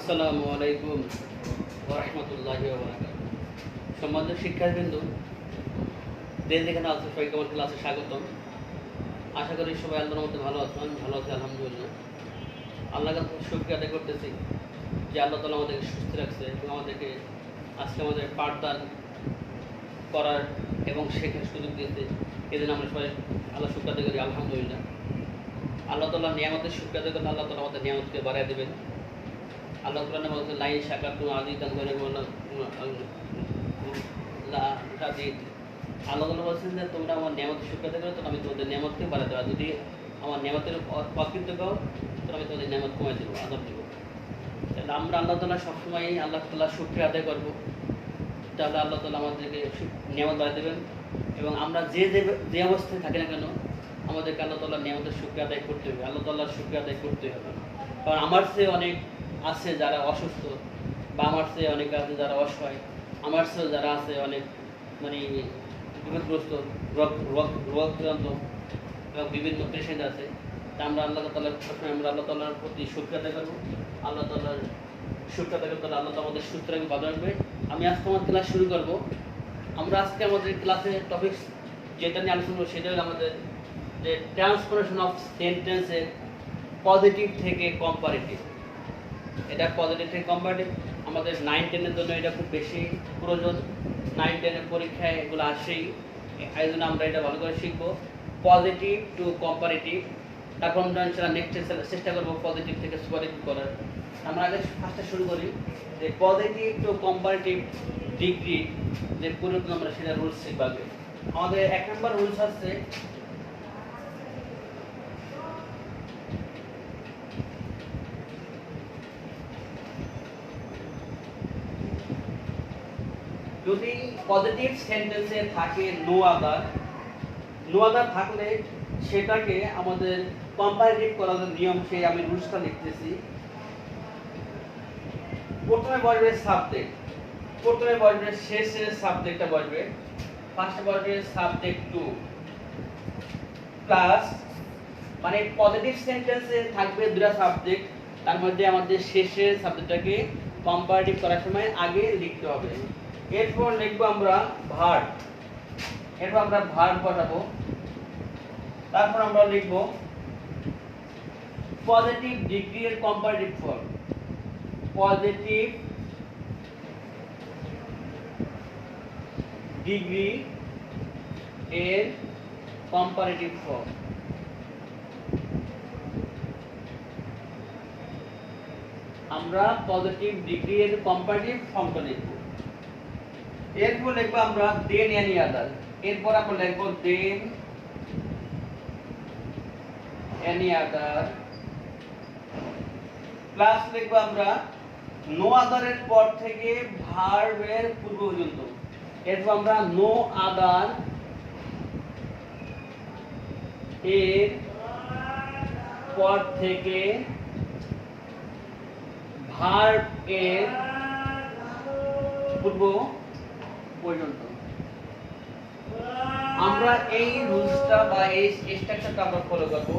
আসসালামু আলাইকুম ওয়া রাহমাতুল্লাহি ওয়া বারাকাতুহু। সম্মানিত শিক্ষার্থীবৃন্দ, যে যেখানে আছে সবাইকে আমার ক্লাসে স্বাগতম। আশা করি সবাই আল্লাহর মধ্যে ভালো আছেন। আমি ভালো আছি আলহামদুলিল্লাহ। আল্লাহর কাছে শুকরিয়া আদায় করতেছি যে আল্লাহ তাআলা আমাদেরকে সুস্থ রাখছে এবং আমাদেরকে আজকে আমাদের পাঠদান করার এবং শেখার সুযোগ দিয়েছে। এজন্য আমরা সবাই আল্লাহ শুকরিয়া আদায় করি আলহামদুলিল্লাহ। আল্লাহ তাআলার নিয়ামতের শুকরিয়া আদায় করলে আল্লাহ তাআলা আমাদের নিয়ামতকে বাড়ায় দেবেন। আল্লাহ কোরআনে বলছেন লাই শাকারতুম আযীদান করে আল্লাহ তাআলা বলছেন যে তোমরা আমার নিয়ামতের শুকরিয়া আদায় করো তো আমি তোমাদের নিয়ামতকে বাড়ায় দেবো। যদি আমার নিয়ামতের অকৃতজ্ঞ হও তাহলে আমি তোমাদের নিয়ামত কমাই দেবো, আযাব দেবো। তাহলে আমরা আল্লাহ তাআলা সবসময় আল্লাহ তাআলার শুকরিয়া আদায় করবো, তাহলে আল্লাহ তাআলা আমাদেরকে নিয়ামত বাড়ায় দেবেন। এবং আমরা যে অবস্থায় থাকি না কেন আমাদেরকে আল্লাহ তাআলার নিয়ামতের শুকরিয়া আদায় করতে হবে, আল্লাহ তাআলার শুকরিয়া আদায় করতে হবে। কারণ আমার চেয়ে অনেক আছে যারা অসুস্থ, বা আমার চেয়ে অনেক আছে যারা অসহায়, আমার চেয়ে যারা আছে অনেক মানে বিপদগ্রস্ত, রোগাক্রান্ত এবং বিভিন্ন পেশেন্ট আছে। তা আমরা আল্লাহ তাআলার সবসময় আমরা আল্লাহ তাআলার প্রতি শুকরিয়া আদায় করবো। আল্লাহ তাআলার শুকরিয়া আদায় করতে আল্লাহ তাআলা আমাদের সুস্থ রাখবে, ভালো রাখবে। আমি আজকে আমার ক্লাস শুরু করব। আমরা আজকে আমাদের ক্লাসে টপিক যেটা নিয়ে আলোচনা করবো সেটা হলো আমাদের যে ট্রান্সফরমেশন অফ সেন্টেন্সের পজিটিভ থেকে কম্পারেটিভ। এটা পজিটিভ থেকে কম্পারেটিভ আমাদের 9-10 জন্য এটা খুব বেশি প্রয়োজন। 9-10 পরীক্ষায় এগুলো আসেই, এই জন্য আমরা এটা ভালো করে শিখবো পজিটিভ টু কম্পারেটিভ। তারপর আমরা ইনশাআল্লাহ নেক্সট চেষ্টা করবো পজিটিভ থেকে সুপারলেটিভ করার। আমরা আগে ফার্স্টে শুরু করি যে পজিটিভ টু কম্পারেটিভ ডিগ্রি যে পরিবর্তন আমরা সেটা রুলস শিখবো। আগে আমাদের 1 নম্বর রুলস আছে যদি পজিটিভ সেন্টেন্সে থাকে নো আদার থাকলে সেটাকে আমাদের কম্পারেটিভ করার নিয়ম সেই আমি রুলসটা লিখতেছি। প্রথমে বসবে সাবজেক্ট, প্রথমে বসবে শেষে সাবজেক্টটা বসবে, ফার্স্টে বসবে সাবজেক্ট টু প্লাস মানে পজিটিভ সেন্টেন্সে থাকবে দুটো সাবজেক্ট, তার মধ্যে আমাদের শেষে সাবজেক্টটাকে কম্পারেটিভ করার সময় আগে লিখতে হবে। এরপর লিখবো আমরা ভার্ব, এরপর আমরা ভার্ব বসাবো। তারপর আমরা লিখবো পজিটিভ ডিগ্রি এর কম্পারেটিভ ফর্ম, পজিটিভ ডিগ্রি এর কম্পারেটিভ ফর্ম। আমরা পজিটিভ ডিগ্রি এর কম্পারেটিভ ফর্মটা লিখবো। এরপর লিখবো আমরা দেন এনি আদার, এরপর আমরা লিখবো দেন এনি আদার প্লাস লিখবো আমরা নো আদারের পর থেকে ভার্বের পূর্ব পর্যন্ত। এরপর আমরা নো আদার এর পর থেকে ভার্ব এর পূর্ব পর্যন্ত। আমরা এই রুলসটা বা এই স্ট্রাকচারটা আমরা ফলো করব।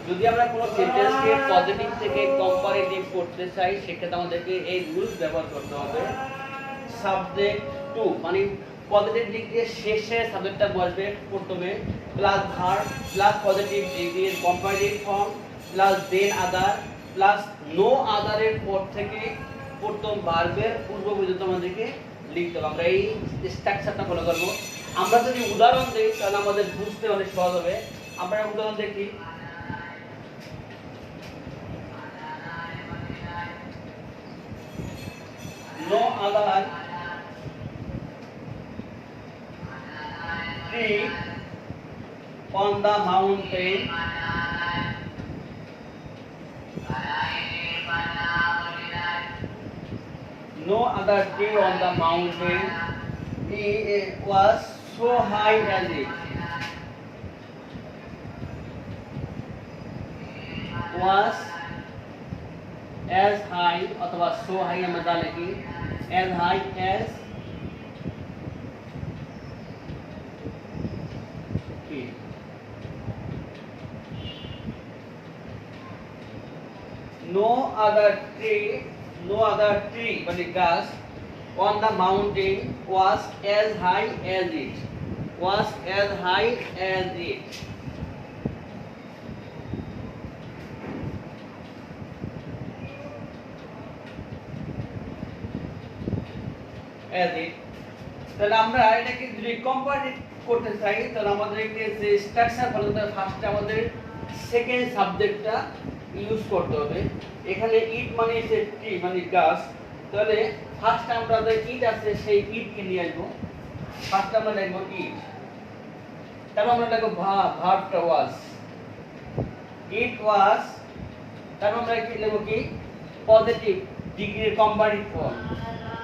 যদি আমরা কোনো সেন্টেন্সকে পজিটিভ থেকে কম্পারেটিভ করতে চাই সেক্ষেত্রে আমাদেরকে এই রুলস ব্যবহার করতে হবে। সাবজেক্ট টু মানে পজিটিভ ডিগ্রি শেষে সাবজেক্টটা বসবে প্রথমে, plus verb plus positive degree এর কম্পারেটিভ ফর্ম প্লাস দেন আদার প্লাস নো আদারের পর থেকে প্রথম ভার্বের পূর্ব পর্যন্ত আমাদেরকে লিখতে হবে। আমরা এই স্ট্রাকচারটা ফলো করব। আমরা যদি উদাহরণ দিই তাহলে আমাদের বুঝতে অনেক সহজ হবে। আমরা উদাহরণ দেখি, no other tree on the mountain no other tree on the mountain it was so high as it was as high অথবা so high আমরা যা লিখি as high as it। No other tree no other tree মানে গাছ on the mountain was as high as it was as high as it as it তাহলে আমরা এটাকে যদি কম্পারেটিভ করতে চাই তাহলে আমাদেরকে যে স্ট্রাকচার ফলো করতে ফার্স্টে আমাদের সেকেন্ড সাবজেক্টটা ইউজ করতে হবে এখানে ইট মানে হচ্ছে ট্রি মানে গাছ তাহলে ফার্স্ট আমরা যে ইট আছে সেই ইটকে নিয়ে আসবো ফার্স্ট আমরা লিখবো ইট তারপর আমরা লিখবো ভার্বটা ওয়াজ ইট ওয়াজ তারপর আমরা কি লিখবো কি পজিটিভ ডিগ্রির কম্পারেটিভ ফর্ম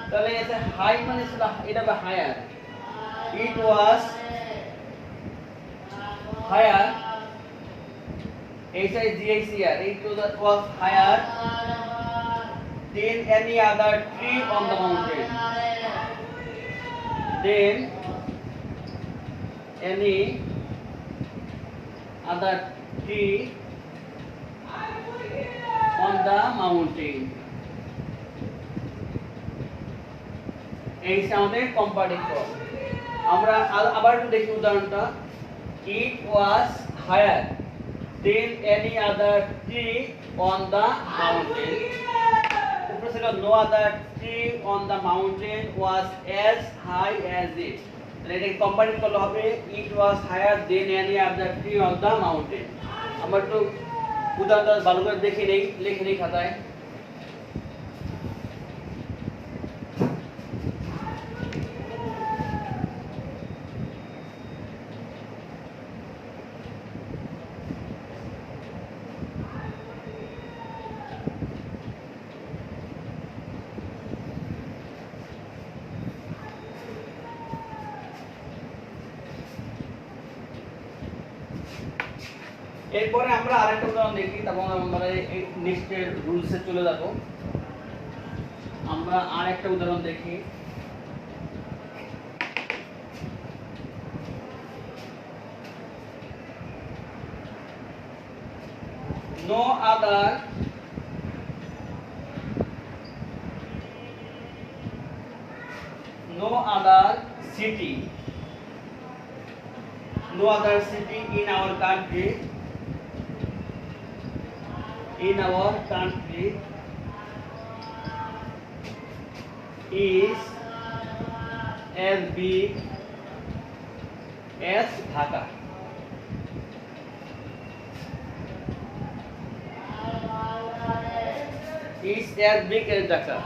তাহলে এটা হাই মানে ছিল এটা হবে higher it was higher HIGHCR it was higher than any other tree on the mountain than any other tree on the mountain এই আমাদের কম্পারেটিভ ফর্ম আমরা আবার একটু দেখি উদাহরণটা it was higher than any other tree on the mountain উপরে ছিল no other tree on the mountain was as high as it তাহলে এটাকে কম্পারেটিভ করলে হবে it was higher than any other tree on the mountain আমরা একটু উদাহরণটা ভালো করে দেখে নেই লিখে নেই খাতায় এরপরে আমরা আরেকটা উদাহরণ দেখি তারপর আমরা এই নেক্সটের রুলসে চলে যাব আমরা আরেকটা উদাহরণ দেখি no other city in our country is as big as Dhaka. Is as big as Dhaka.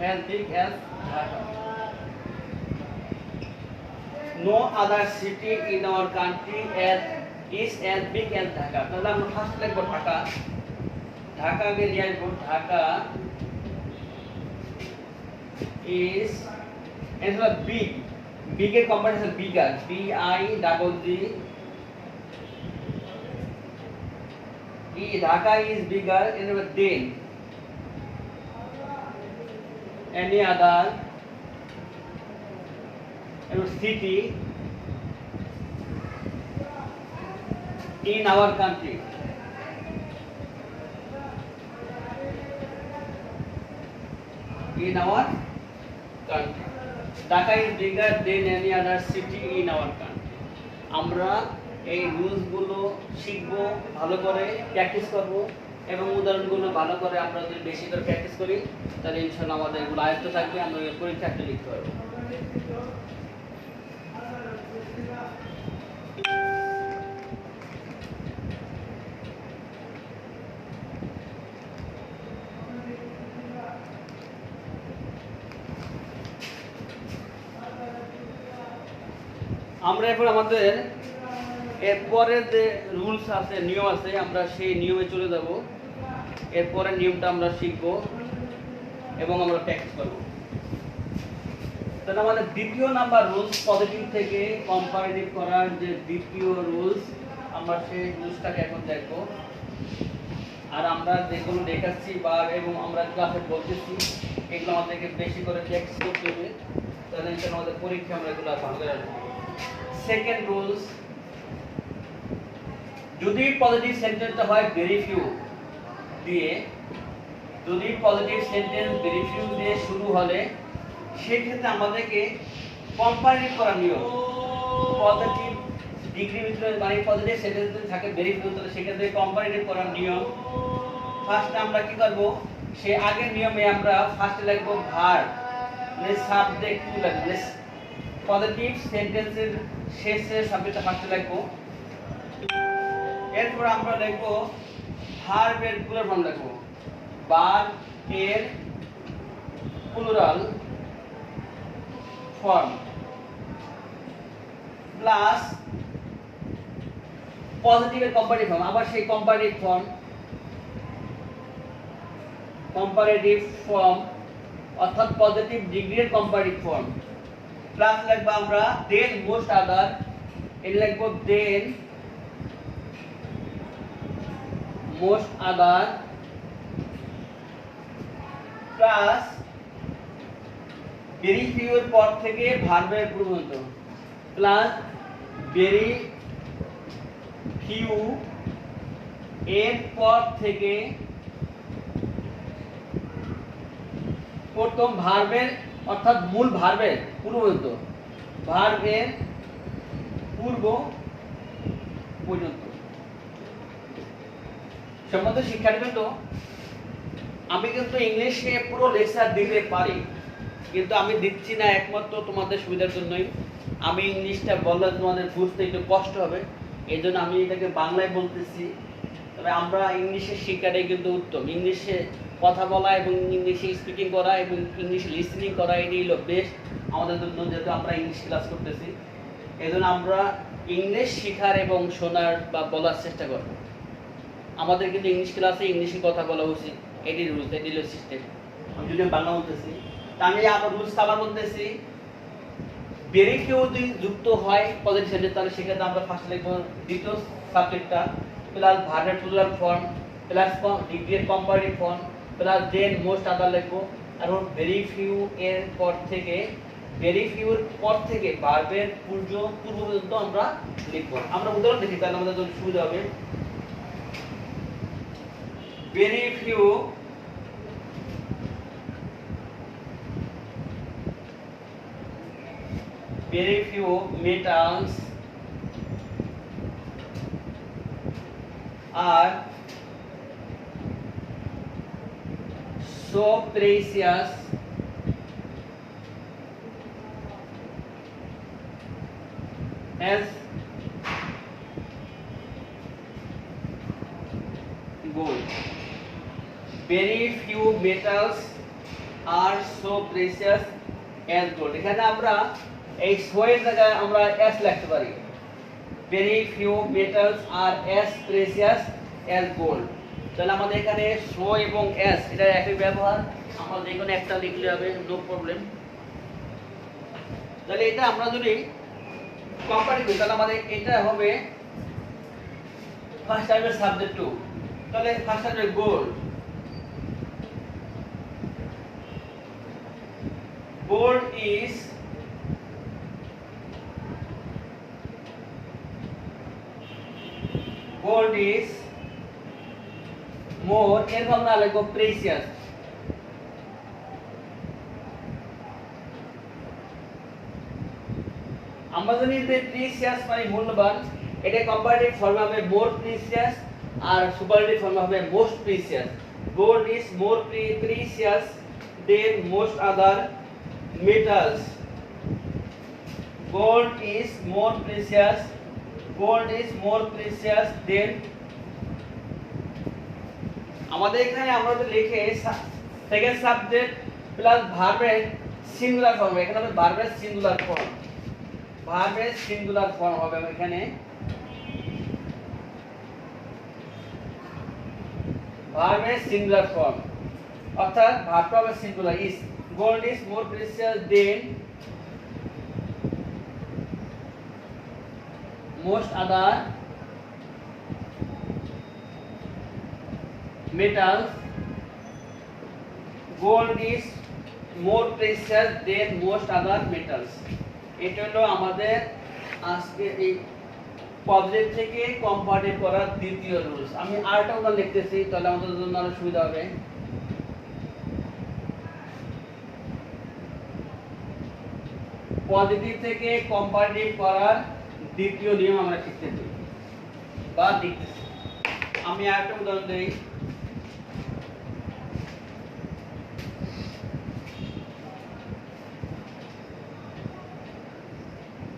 As big as Dhaka. No other city in our country is as big as Dhaka. তাহলে আমরা first লিখব ঢাকা ঢাকাকে নিয়ে আসবো Dhaka is as a big এর compression bigger Dhaka is bigger than any other city in our country. Dhaka is bigger than any other city in our country. আমরা এই rules গুলো শিখবো ভালো করে প্র্যাকটিস করব এবং উদাহরণগুলো ভালো করে আমরা যদি বেশি করে প্র্যাকটিস করি তাহলে ইনশাআল্লাহ আমাদের এগুলো আয়ত্ত থাকবে আমরা পরীক্ষাতে লিখতে পারবো আমরা এখন আমাদের এরপরে যে রুলস আছে নিয়ম আছে আমরা সেই নিয়মে চলে যাব এরপরে নিয়মটা আমরা শিখব এবং আমরা প্র্যাকটিস করব তাহলে আমাদের দ্বিতীয় নাম্বার রুলস পজিটিভ থেকে কম্পারেটিভ করার যে দ্বিতীয় রুলস আমরা সেই রুলসটাকে এখন দেখব আর আমরা যেগুলো দেখাচ্ছি বা এবং আমরা ক্লাসে বলতেছি এগুলো আমাদেরকে বেশি করে প্র্যাকটিস করতে হবে তাহলে আমাদের পরীক্ষা আমরা এগুলো ভালো করে আসবো সেকেন্ড রুলস, যদি পজিটিভ সেন্টেন্সটা হয় ভেরি ফিউ দিয়ে, যদি পজিটিভ সেন্টেন্স ভেরি ফিউ দিয়ে শুরু হলে সেক্ষেত্রে আমাদেরকে কম্পারেটিভ করার নিয়ম, পজিটিভ ডিগ্রি ভিতরে মানে পজিটিভ সেন্টেন্স যদি থাকে ভেরি ফিউ তাহলে সেক্ষেত্রে কম্পারেটিভ করার নিয়ম। ফার্স্ট আমরা কি করব, সে আগের নিয়মে আমরা ফার্স্টে লিখব ভার্ব, মানে সাবজেক্ট টু লিখব, মানে পজিটিভ সেন্টেন্সের শেষে সাবজেক্টটা ফার্স্টে লিখব। এরপর আমরা লিখব ভার্বের প্লুরাল ফর্ম লিখব, ভার্ব এর প্লুরাল ফর্ম প্লাস পজিটিভের কম্পারেটিভ ফর্ম, আবার সেই কম্পারেটিভ ফর্ম অর্থাৎ পজিটিভ ডিগ্রির কম্পারেটিভ ফর্ম প্লাস লিখবো আমরা দেন মোস্ট আদার, এটা লিখবো then most other plus very few এর পর থেকে ভার্বের পর্যন্ত প্লাস ভেরি ফিউ এর পর থেকে প্রথম ভার্বের অর্থাৎ মূল ভার্বের পূর্ব পর্যন্ত, ভার্বের পূর্ব পর্যন্ত। সম্মানিত শিক্ষার্থীবৃন্দ, আমি কিন্তু ইংলিশে পুরো লেকচার দিতে পারি, কিন্তু আমি দিচ্ছি না একমাত্র তোমাদের সুবিধার জন্যই। আমি ইংলিশটা বললে তোমাদের বুঝতে একটু কষ্ট হবে, এই জন্য আমি এটাকে বাংলায় বলতেছি। তবে আমরা ইংলিশের শিক্ষাটাই কিন্তু উত্তম, ইংলিশে কথা বলা এবং ইংলিশে স্পিকিং করা এবং ইংলিশ লিসনিং করা এটাই হলো বেস্ট আমাদের জন্য, যেহেতু আমরা ইংলিশ ক্লাস করতেছি। এই জন্য আমরা ইংলিশ শেখার এবং শোনার বা বলার চেষ্টা করব। আমাদের কিন্তু ইংলিশ ক্লাসে ইংলিশে কথা বলা উচিত, এটি রুলস, এটি হলো সিস্টেম। আমি যদি বাংলা বলতেছি তা আমি আবার রুলস আবার বলতেছি, ভেরি ফিউ যদি যুক্ত হয় পজিটিভ সেন্টেন্স তাহলে সেক্ষেত্রে আমরা ফার্স্ট লিখবো দ্বিতীয় সাবজেক্টটা প্লাস ভার্বের প্লুরাল ফর্ম প্লাস ডিগ্রির কম্পারেটিভ ফর্ম প্লাস দেন মোস্ট আদার লিখবো। আর ভেরি ফিউ এর পর থেকে, ভেরি ফিউর পর থেকে ভার্বের পূর্ব পর্যন্ত আমরা লিখবো। আমরা উদাহরণ দেখি তাহলে আমাদের জন্য সুবিধা হবে। Very few metals are so precious as gold. Very few metals are so precious as gold. এখানে আমরা এই সো এর জায়গায় আমরা এস লিখতে পারি, ভেরি ফিউ মেটালস আর এস প্রেসিয়াস অ্যাজ গোল্ড। তাহলে আমাদের এখানে সো এবং এস এটা একই ব্যবহার, আমরা যে কোনো একটা লিখলে হবে, নো প্রবলেম। তাহলে এটা আমরা যদি কম্পারেটিভ করি তাহলে আমাদের এটা হবে ফার্স্ট টাইমের সাবজেক্ট টু, তাহলে ফার্স্ট টাইমের gold, gold is gold is more, এর আমরা লিখব প্রেসিয়াস। আমরা জানি যে প্রেসিয়াস মানে মূল্যবান, এটা কম্পারেটিভ ফর্ম হবে মোর প্রেসিয়াস আর সুপারলেটিভ ফর্ম হবে most precious. Gold is more precious than most other metals, gold is more precious, gold is more precious than, আমাদের এখানে আমরা যদি লিখে সেকেন্ড সাবজেক্ট প্লাস ভার্বের সিঙ্গুলার ফর্ম, এখানে হবে ভার্বের সিঙ্গুলার ফর্ম, ভার্বের সিঙ্গুলার ফর্ম হবে এখানে, ভার্বের সিঙ্গুলার ফর্ম অর্থাৎ ভার্বটা হবে singular, is gold is more precious than most other metals, gold is more precious than most other metals. এটা হলো আমাদের আজকে এই পজিটিভ থেকে কম্পারেটিভ করার দ্বিতীয় রুলস। আমি আরেকটা উদাহরণ লিখতেছি, তাহলে আমাদের জন্য আরো সুবিধা হবে। পজিটিভ থেকে কম্পারেটিভ করার দ্বিতীয় নিয়ম আমরা শিখতেছি বা লিখতেছি। আমি আরেকটা উদাহরণ দেই।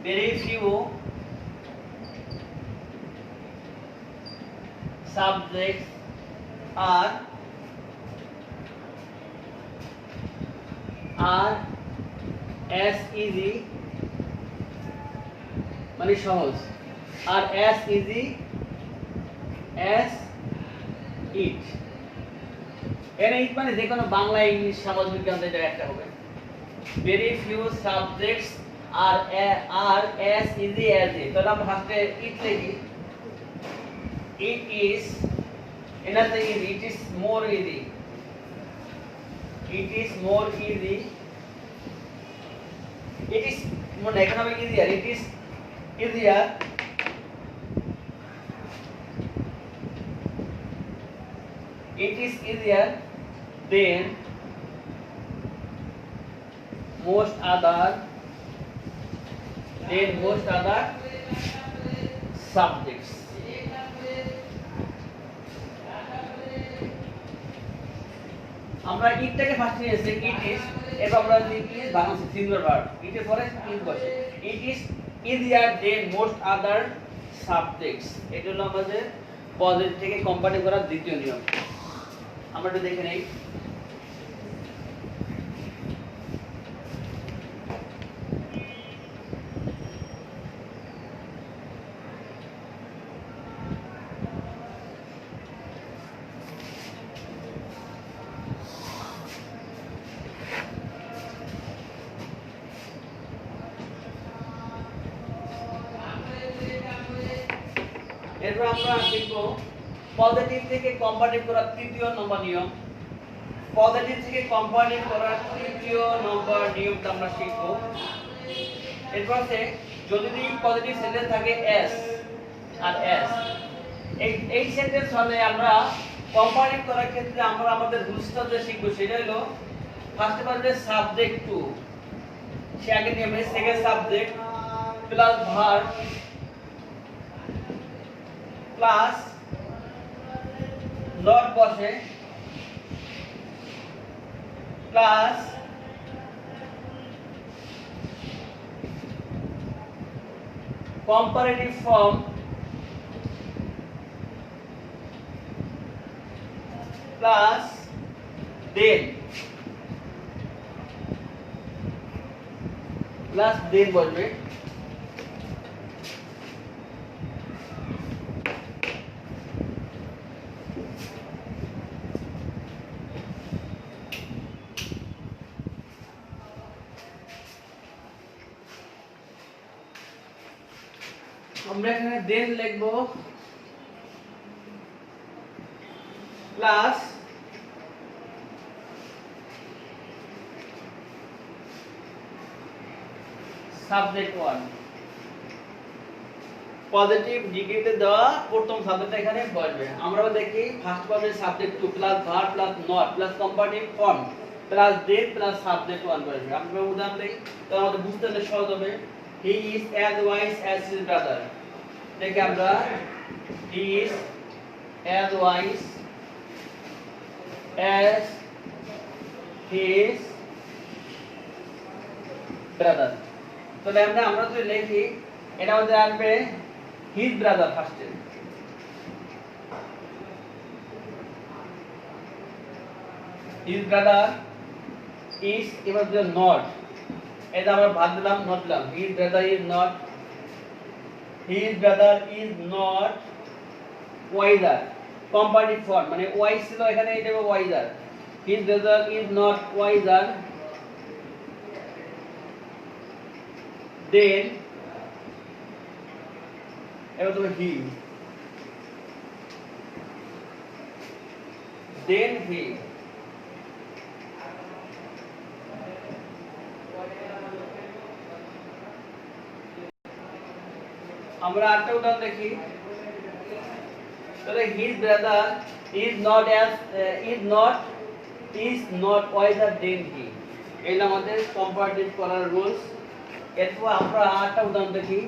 very few subjects are as easy মানে সহজ আর as easy as it। এর ইট মানে যে কোনো বাংলা ইংলিশ সমাজ বিজ্ঞান এটা একটা হবে। very few subjects are as easy as it। তাহলে আমরা ফার্স্টে it লিখি। it is another easy, it is more easy, it is more easy, it is more economic easier, it is easier, it is easier than most other subjects। আমরা ইটটাকে first নিয়েছি, it is, এরপর আমরা লিখি Bangla singular verb, ইট এর পরে is বসে। It is easier than most other subjects. এটা হলো আমাদের পজিটিভ থেকে কম্পারেটিভ করার দ্বিতীয় নিয়ম। আমরা একটু দেখে নেই। এরপর আমরা শিখব পজিটিভ থেকে কম্পারেটিভ করার তৃতীয় নম্বর নিয়ম। পজিটিভ থেকে কম্পারেটিভ করার তৃতীয় নম্বর নিয়মটা আমরা শিখব। এরপর আছে যদি পজিটিভ সেন্টেন্স থাকে এস আর এস, এই সেন্টেন্স হলে আমরা কম্পারেটিভ করার ক্ষেত্রে আমরা আমাদের রুলসটা যে শিখব সেটা হলো ফার্স্টে বলবে সাবজেক্ট টু, সে আগে নিয়মে second subject plus verb plus not বসে প্লাস কম্পারেটিভ ফর্ম প্লাস দেন বসবে। আমরা এখানে দেন লিখব প্লাস সাবজেক্ট 1। পজিটিভ ডিগ্রিতে দেওয়া প্রথম সাবজেক্টটা এখানে বসবে। আমরা দেখি ফার্স্ট পাবে subject 2 plus verb plus not plus comparative form plus than plus subject 1 বসবে। আমরা উদাহরণ দেই, তো আমাদের বুঝতে হলে সহজ হবে। he is as wise as his brother। দেখি আমরা he is as wise as his brother। তাহলে আমরা যদি লিখি এটা আমাদের আসবে his brother ফার্স্টে, his brother is এবার যে not, এটা আমরা ভাগ দিলাম নট দিলাম, his brother is not wiser। Comparative form মানে ওয়াইজ ছিল এখানে, এটা হবে wiser। his brother is not wiser then এবার তুমি he, then he। আমরা আরেকটা উদাহরণ দেখি। তাহলে his brother is not as is not wiser than he, এই আমাদের কম্পারেটিভ করার রুলস। এরপর আমরা আরেকটা উদাহরণ দেখি।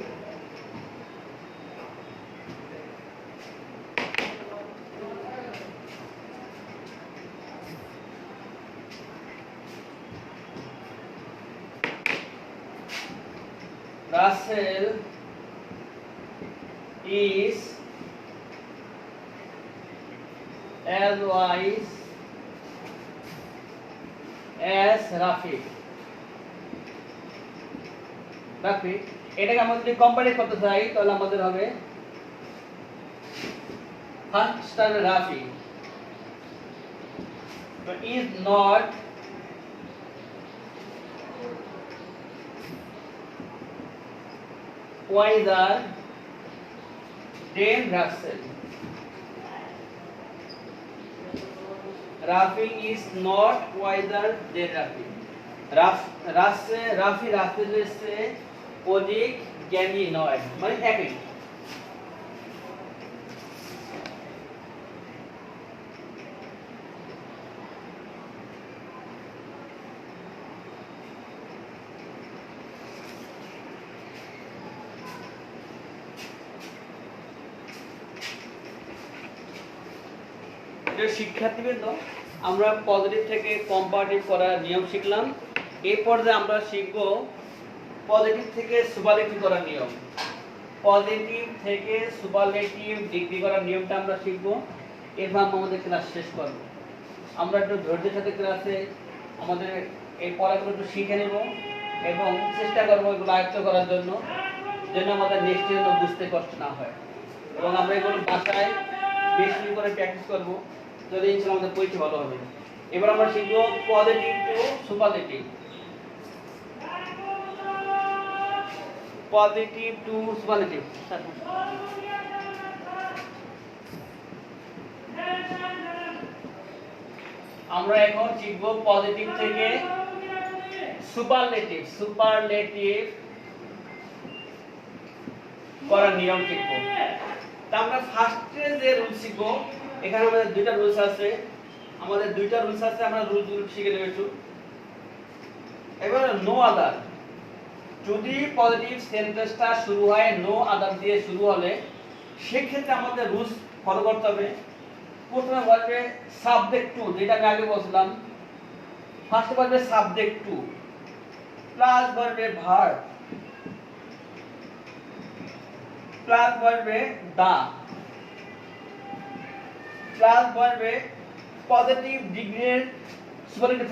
Russell is as wise as Rafi। এটাকে আমরা যদি কম্পারেটিভ করতে চাই তাহলে আমাদের হবে first star Rafi is not wiser than Russell। Rafi is not wiser than Rafi। Rafi রাফির से অধিক জ্ঞানী নয়, মানে একই। শিক্ষার্থীবৃন্দ, আমরা পজিটিভ থেকে কম্পারেটিভ করার নিয়ম শিখলাম। এই পর্যায়ে আমরা শিখব পজিটিভ থেকে সুপারলেটিভ করার নিয়ম। পজিটিভ থেকে সুপারলেটিভ ডিগ্রি করার নিয়মটা আমরা শিখব। এরপর আমরা আমাদের ক্লাস শেষ করব। আমরা একটু ধৈর্যের সাথে ক্লাসে আমাদের এই পড়াগুলো একটু শিখে নেব এবং চেষ্টা করবো এগুলো আয়ত্ত করার জন্য, যেন আমাদের নেক্সট যেন বুঝতে কষ্ট না হয়। এবং আমরা এগুলো বাসায় বেশি করে প্র্যাকটিস করব, যদি ইনশাআল্লাহ আমাদের পরীক্ষা ভালো হবে। এবার আমরা শিখব positive two superlative. Positive two superlative. আমরা এখন শিখব পজিটিভ থেকে সুপারলেটিভ করার নিয়ম শিখব। তা আমরা ফার্স্টে যে রুল শিখব, এখানে আমাদের দুইটা রুলস আছে। আমরা রুলসগুলো শিখে নেব একটু। এবার নো আদার, যদি পজিটিভ সেন্টেন্সটা শুরু হয় নো আদার দিয়ে শুরু হলে সেক্ষেত্রে আমাদের রুলস ফলো করতে হবে। প্রথমে বলবে সাবজেক্ট টু, যেটা আমি আগে বলছিলাম। ফার্স্টে বলবে সাবজেক্ট টু প্লাস বলবে ভার্ব প্লাস বলবে দা প্লাস বলবে পজিটিভ ডিগ্রির সুপারলেটিভ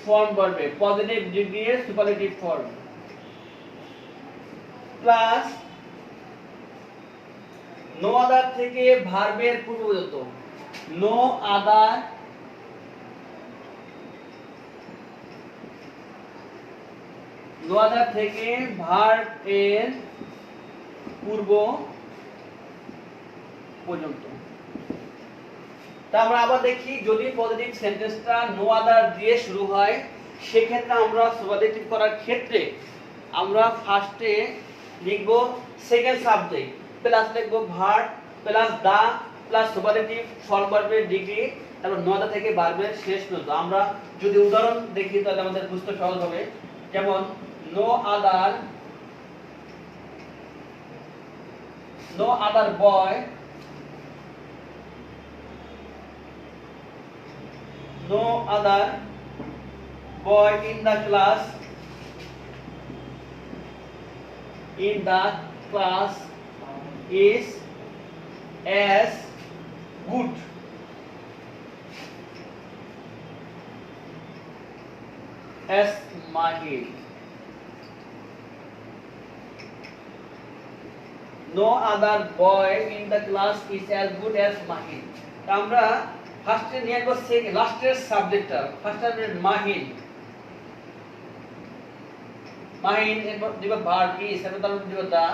ফর্ম বলবে পজিটিভ ডিগ্রির superlative form plus no other থেকে ভার্বের পূর্বগত নো আদার থেকে ভার্ব এর পূর্ব পর্যন্ত। তা আমরা আবার দেখি, যদি পজিটিভ সেন্টেন্সটা নো আদার দিয়ে শুরু হয় সেক্ষেত্রে আমরা সুপারলেটিভ করার ক্ষেত্রে আমরা ফার্স্টে লিখব সেকেন্ড সাবজেক্ট প্লাস লিখব verb plus the plus superlative form ভার্বের ডিগ্রি, তারপর নো আদার থেকে ভার্বের শেষ পর্যন্ত। আমরা যদি উদাহরণ দেখি তাহলে আমাদের বুঝতে সহজ হবে। যেমন no other boy, no other boy in the class is as good as Mahir। No other boy in the class is as good as Mahir। আমরা ফার্স্টে নিয়ে আসবো লাস্টের সাবজেক্টটা। ফার্স্টে মাহিন এরপর দিব ভার্ব ইজ, তারপর দিব দা।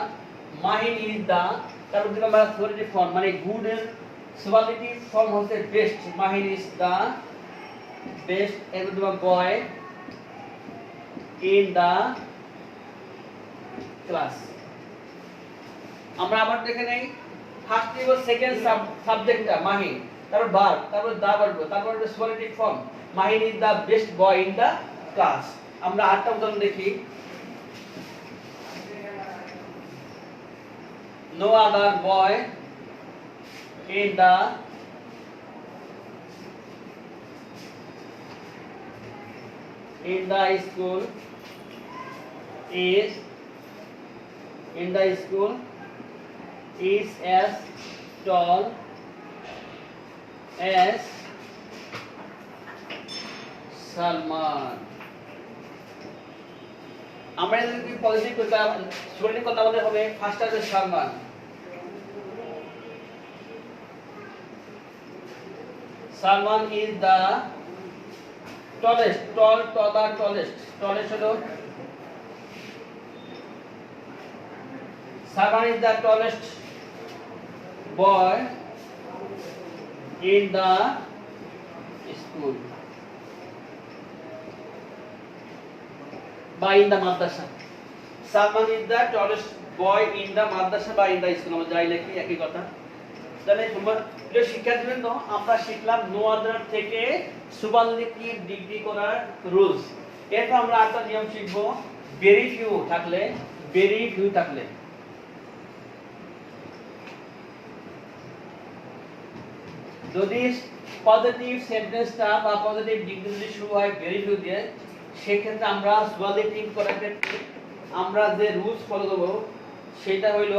মাহিন ইজ দা, তারপর দিব আমরা সুপারলেটিভ ফর্ম, মানে গুড এর সুপারলেটিভ ফর্ম হচ্ছে best. Mahin is the best. এরপর দিব বয় ইন দা ক্লাস। আমরা আবার দেখে নেই ফার্স্ট নিব সেকেন্ড সাবজেক্টটা মাহিন, তারপর ভার্ব, তারপর দা ভার্ব, তারপর superlative form. Mahin is the best boy in the class. আমরা আটটা উদাহরণ দেখি। No other boy in the school is as tall as Salman. আমরা যদি পজিটিভ করতাম স্টুডেন্ট কথা বলতে হবে ফার্স্ট আসবে Salman. Salman is the tallest, tallest হলো Salman is the tallest boy in the school বা in the madrasa. Salman is the tallest boy in the madrasa বা in the school, আমরা যাই লিখি একই কথা। তাহলে তোমরা প্রিয় শিক্ষার্থীবৃন্দ, আমরা শিখলাম নো আদার থেকে সুপারলেটিভ ডিগ্রি করার রুলস। এরপর আমরা আরেকটা নিয়ম শিখব, ভেরি ফিউ থাকলে যদি পজিটিভ সেন্টেন্সটা বা পজিটিভ ডিগ্রি যদি শুরু হয় ভেরি ফিউ দিয়ে, সেক্ষেত্রে আমরা সুপারলেটিভ করার ক্ষেত্রে আমরা যে রুলস ফলো করব সেটা হইল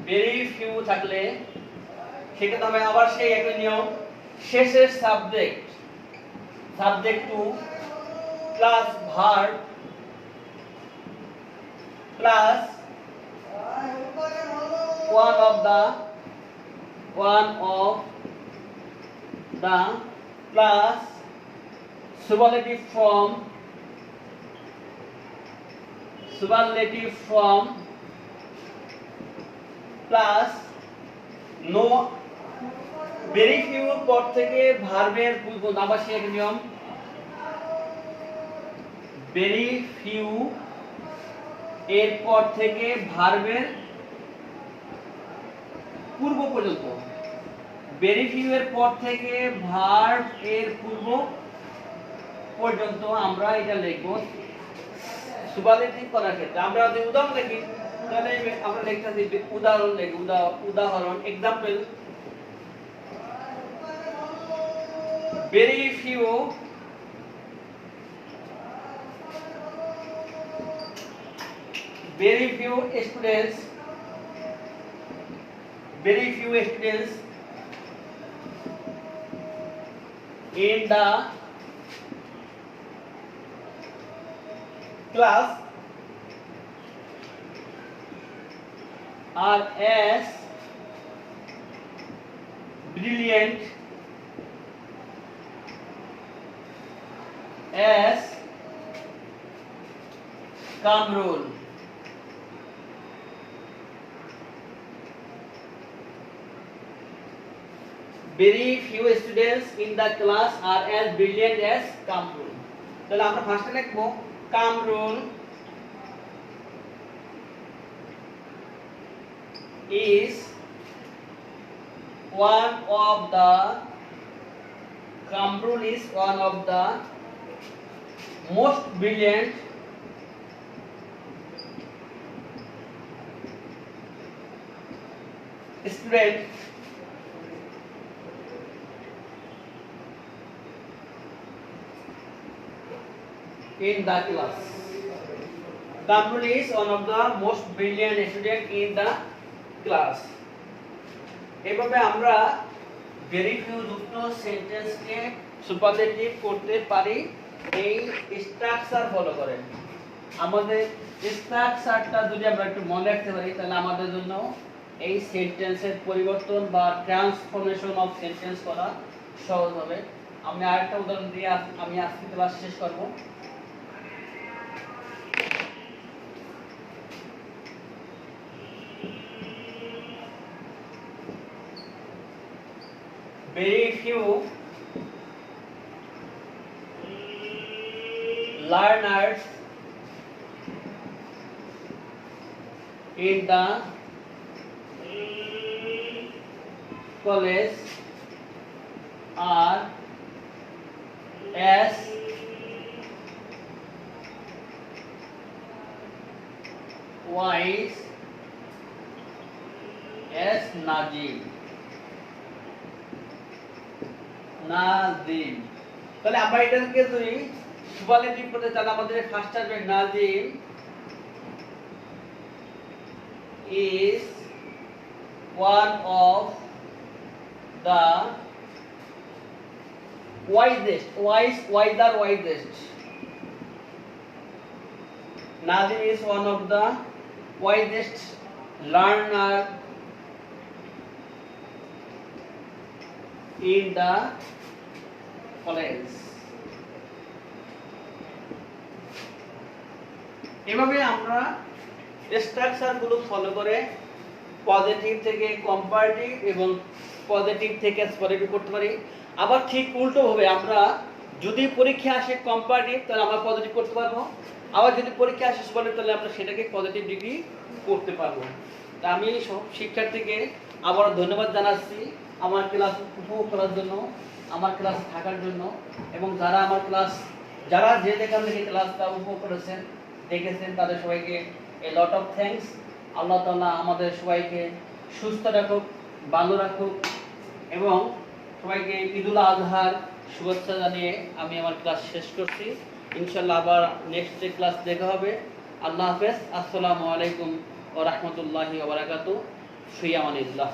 ভেরি ফিউ থাকলে সেক্ষেত্রে হবে আবার সেই একই নিয়ম, শেষের subject two plus verb plus one of the plus superlative form plus no very few পর থেকে ভার্বের পূর্ব আবার সেই এক নিয়ম, ভেরি ফিউ এর পর থেকে ভার্বের পূর্ব পর্যন্ত, ভেরি ফিউ এর পর থেকে ভার্ব এর পূর্ব পর্যন্ত আমরা এটা লিখব সুপারলেটিভ করার ক্ষেত্রে। আমরা যদি উদাহরণ লিখি তাহলে আমরা লিখতেছি উদাহরণ লিখি, উদাহরণ example, very few students in the class are as brilliant as Kamrul. Very few students in the class are as brilliant as Kamrul. তাহলে আমরা ফার্স্টে লিখব Kamrul is one of the most brilliant student in the class. Kamrul is one of the most brilliant student in the class. এভাবে আমরা very few যুক্ত সেন্টেন্সকে superlative করতে পারি এই স্ট্রাকচার ফলো করে। আমাদের স্ট্রাকচারটা যদি আমরা একটু মনে রাখতে পারি তাহলে আমাদের জন্য এই সেন্টেন্সের পরিবর্তন বা ট্রান্সফরমেশন অফ সেন্টেন্স করা সহজ হবে। আমি আরেকটা উদাহরণ দিয়ে আমি আজকে ক্লাস শেষ করব। very few learners in the college are as wise as Nazim. তাহলে আমরা এটাকে যদি সুপারলেটিভ করতে তাহলে আমাদের ফার্স্ট আসবে Nazim is one of the wisest. Nazim is one of the wisest learner in the college. এভাবে আমরা স্ট্রাকচার গুলো ফলো করে পজিটিভ থেকে কম্পারেটিভ এবং পজিটিভ থেকে স্পোরেটিভ করতে পারি। আবার ঠিক উল্টো ভাবে আমরা যদি পরীক্ষা আসে কম্পারেটিভ তাহলে আমরা পজিটিভ করতে পারবো, আবার যদি পরীক্ষা আসে স্পোরেটিভ তাহলে আমরা সেটাকে পজিটিভ ডিগ্রি করতে পারবো। তা আমি সব শিক্ষার্থীকে আবার ধন্যবাদ জানাচ্ছি আমার ক্লাস উপভোগ করার জন্য, আমার ক্লাস থাকার জন্য, এবং যারা আমার ক্লাস যারা যে যেখান থেকে ক্লাসটা উপভোগ করেছেন দেখেছেন তাদের সবাইকে এ লট অফ থ্যাঙ্কস। আল্লাহ তাআলা আমাদের সবাইকে সুস্থ রাখুক, ভালো রাখুক, এবং সবাইকে ঈদুল আজহার শুভেচ্ছা জানিয়ে আমি আমার ক্লাস শেষ করছি। ইনশাআল্লাহ আবার নেক্সট ক্লাস দেখা হবে। আল্লাহ হাফেজ। আসসালামু আলাইকুম ওয়া রাহমাতুল্লাহি ওয়া বারাকাতুহু। ফি আমানিল্লাহ।